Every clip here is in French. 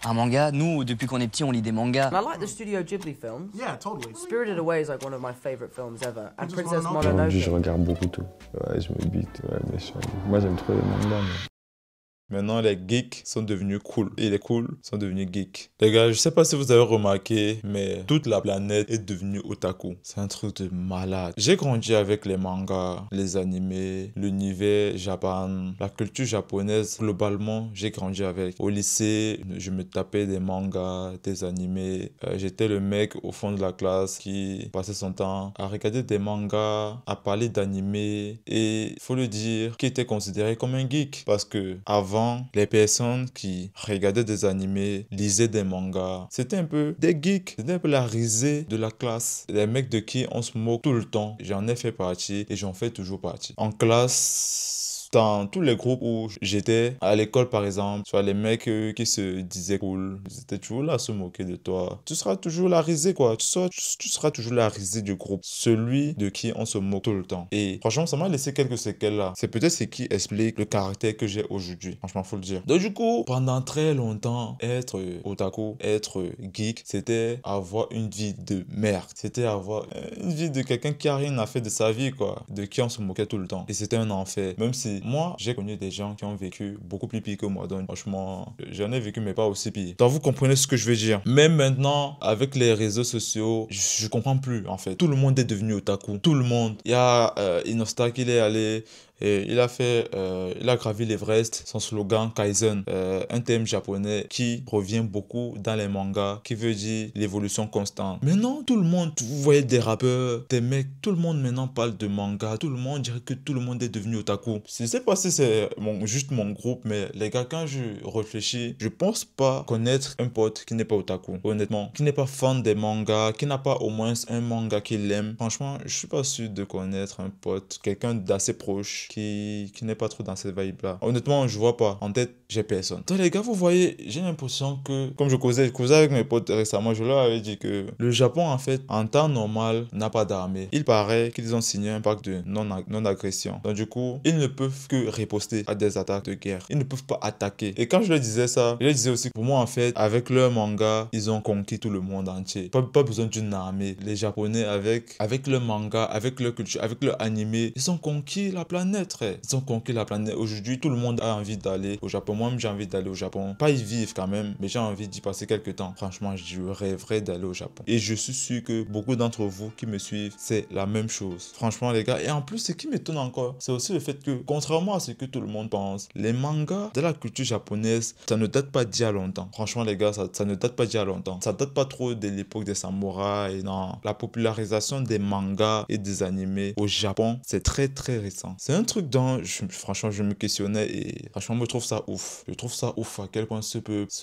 Un manga, nous, depuis qu'on est petit, on lit des mangas. And I like the Studio Ghibli films. Yeah, totally. Spirited Away is like one of my favorite films ever. And just Princess wanna know- Aujourd'hui, je Mononoke. regarde beaucoup tout. Ouais, je me bute, ouais, méchant. Moi, j'aime trop les mangas, mais... Maintenant, les geeks sont devenus cool. Et les cool sont devenus geeks. Les gars, je sais pas si vous avez remarqué, mais toute la planète est devenue otaku. C'est un truc de malade. J'ai grandi avec les mangas, les animés, l'univers Japan, la culture japonaise. Globalement, j'ai grandi avec. Au lycée, je me tapais des mangas, des animés. J'étais le mec au fond de la classe qui passait son temps à regarder des mangas, à parler d'animés. Et, faut le dire, qui était considéré comme un geek. Parce que avant, les personnes qui regardaient des animés, lisaient des mangas, c'était un peu des geeks, c'était un peu la risée de la classe. Les mecs de qui on se moque tout le temps. J'en ai fait partie et j'en fais toujours partie. En classe, dans tous les groupes où j'étais, à l'école par exemple, tu vois, les mecs qui se disaient cool, ils étaient toujours là à se moquer de toi. Tu seras toujours la risée, quoi. Tu seras toujours la risée du groupe. Celui de qui on se moque tout le temps. Et franchement, ça m'a laissé quelques séquelles là. C'est peut-être ce qui explique le caractère que j'ai aujourd'hui. Franchement, faut le dire. Donc du coup, pendant très longtemps, être otaku, être geek, c'était avoir une vie de merde. C'était avoir une vie de quelqu'un qui a rien à faire de sa vie, quoi. De qui on se moquait tout le temps. Et c'était un enfer. Même si moi, j'ai connu des gens qui ont vécu beaucoup plus pire que moi. Donc franchement, j'en ai vécu, mais pas aussi pire. Donc vous comprenez ce que je veux dire. Même maintenant, avec les réseaux sociaux, je comprends plus, en fait. Tout le monde est devenu otaku. Tout le monde. Il y a Inosta qui est allé... Et il a gravi l'Everest, son slogan Kaizen, un thème japonais qui revient beaucoup dans les mangas, qui veut dire l'évolution constante. Maintenant, tout le monde, vous voyez des rappeurs, des mecs, tout le monde maintenant parle de manga, tout le monde dirait que tout le monde est devenu otaku. Je sais pas si c'est juste mon groupe, mais les gars, quand je réfléchis, je pense pas connaître un pote qui n'est pas otaku, honnêtement, qui n'est pas fan des mangas, qui n'a pas au moins un manga qu'il aime. Franchement, je suis pas sûr de connaître un pote, quelqu'un d'assez proche, qui n'est pas trop dans cette vibe là. Honnêtement, je vois pas. En tête, j'ai personne. Donc les gars, vous voyez, j'ai l'impression que, comme je causais avec mes potes récemment, je leur avais dit que le Japon, en fait, en temps normal, n'a pas d'armée. Il paraît qu'ils ont signé un pacte de non-agression. Donc du coup, ils ne peuvent que riposter à des attaques de guerre. Ils ne peuvent pas attaquer. Et quand je leur disais ça, je leur disais aussi que pour moi, en fait, avec leur manga, ils ont conquis tout le monde entier. Pas besoin d'une armée. Les Japonais, avec leur manga, avec leur culture, avec leur animé, ils ont conquis la planète. Ils ont conquis la planète. Aujourd'hui, tout le monde a envie d'aller au Japon. Moi-même, j'ai envie d'aller au Japon. Pas y vivre quand même, mais j'ai envie d'y passer quelques temps. Franchement, je rêverais d'aller au Japon. Et je suis sûr que beaucoup d'entre vous qui me suivent, c'est la même chose. Franchement, les gars. Et en plus, ce qui m'étonne encore, c'est aussi le fait que, contrairement à ce que tout le monde pense, les mangas de la culture japonaise, ça ne date pas d'il y a longtemps. Franchement, les gars, ça ne date pas d'il y a longtemps. Ça date pas trop de l'époque des samouraïs. Non. La popularisation des mangas et des animés au Japon, c'est très, très récent. C'est un truc dont, franchement, je me questionnais et franchement, je trouve ça ouf. Je trouve ça ouf à quel point ce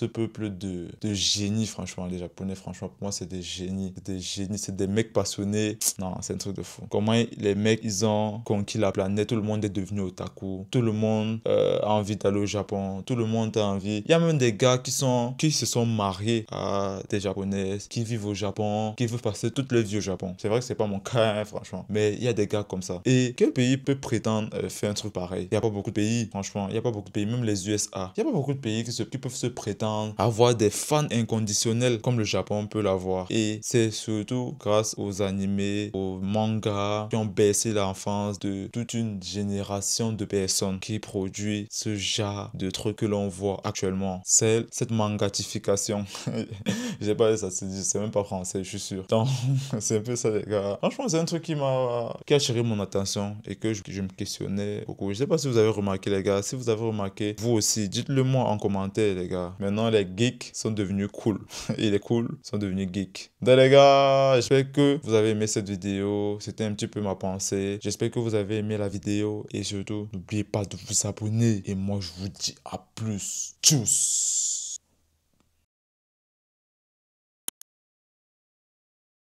peuple de génies, franchement, les Japonais, franchement, pour moi, c'est des génies. C'est des génies, c'est des mecs passionnés. Non, c'est un truc de fou. Comment les mecs, ils ont conquis la planète, tout le monde est devenu otaku. Tout le monde a envie d'aller au Japon. Tout le monde a envie. Il y a même des gars qui se sont mariés à des Japonaises, qui vivent au Japon, qui veulent passer toute leur vie au Japon. C'est vrai que c'est pas mon cas, hein, franchement. Mais il y a des gars comme ça. Et quel pays peut prétendre faire un truc pareil? Il n'y a pas beaucoup de pays, franchement. Il n'y a pas beaucoup de pays, même les USA. Il n'y a pas beaucoup de pays qui peuvent se prétendre avoir des fans inconditionnels comme le Japon peut l'avoir. Et c'est surtout grâce aux animés, aux mangas qui ont baissé l'enfance de toute une génération de personnes qui produisent ce genre de trucs que l'on voit actuellement. C'est cette mangatification. Je sais pas, ça se dit, c'est même pas français, je suis sûr. Donc, c'est un peu ça, les gars. Franchement, c'est un truc qui a attiré mon attention et que je me questionnais beaucoup. Je sais pas si vous avez remarqué, les gars. Si vous avez remarqué, vous aussi, dites-le moi en commentaire, les gars. Maintenant, les geeks sont devenus cool. Et les cool sont devenus geeks. Donc, les gars, j'espère que vous avez aimé cette vidéo. C'était un petit peu ma pensée. J'espère que vous avez aimé la vidéo. Et surtout, n'oubliez pas de vous abonner. Et moi, je vous dis à plus. Tchuss!